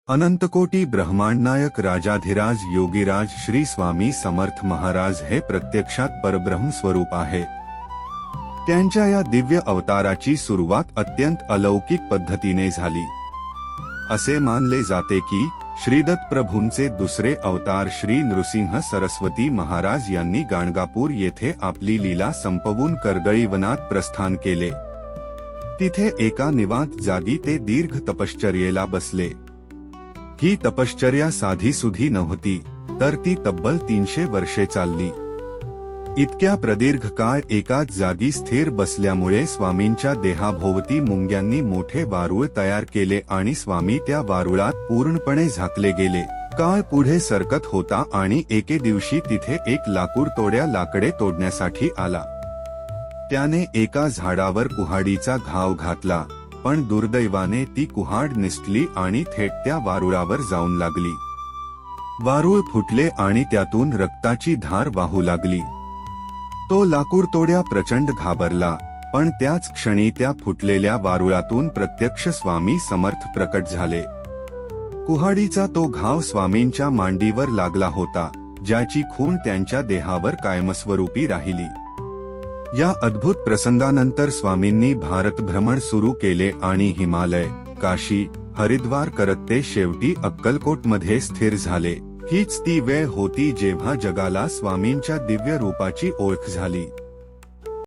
अनंतकोटी ब्रह्मांडनायक राजाधिराज योगीराज श्री स्वामी समर्थ महाराज हे प्रत्यक्षात परब्रह्म स्वरूप आहे। त्यांच्या या दिव्य अवताराची सुरुवात अत्यंत अलौकिक पद्धतीने झाली। असे मानले जाते की श्रीदत्त प्रभूंचे दुसरे अवतार श्री नृसिंह सरस्वती महाराज यांनी गाणगापूर येथे आपली लीला संपवून कर्दळीवनात प्रस्थान केले। तिथे एका निवांत जागी ते दीर्घ तपश्चर्येला बसले। ही तपश्चर्या साधीसुधी नव्हती, तर ती तब्बल 300 वर्षे चालली। इतक्या प्रदीर्घ काळ एकाच जागी स्थिर बसल्यामुळे स्वामींच्या देहाभोवती मुंग्यांनी मोठे वारूळ तयार केले आणि स्वामी त्या वारुळात पूर्णपणे झाकले गेले। काळ पुढे सरकत होता आणि एके दिवशी तिथे एक लाकूडतोड्या लाकडे तोडण्यासाठी आला। त्याने एका झाडावर कुऱ्हाडीचा घाव घातला, पण दुर्दैवाने ती कुऱ्हाड निसटली आणि थेट त्या वारुळावर जाऊन लागली। वारूळ फुटले आणि त्यातून रक्ताची धार वाहू लागली। तो लाकूडतोड्या प्रचंड घाबरला, पण त्याच क्षणी त्या फुटलेल्या वारुळातून प्रत्यक्ष स्वामी समर्थ प्रकट झाले। कुऱ्हाडीचा तो घाव स्वामींच्या मांडीवर लागला होता, ज्याची खूण त्यांच्या देहावर कायमस्वरूपी राहिली। या अद्भुत प्रसंगानंतर स्वामींनी भारत भ्रमण सुरू केले आणि हिमालय, काशी, हरिद्वार करत ते शेवटी अक्कलकोटमध्ये स्थिर झाले। हीच ती वेळ होती जेव्हा जगाला स्वामींच्या दिव्य रूपाची ओळख झाली।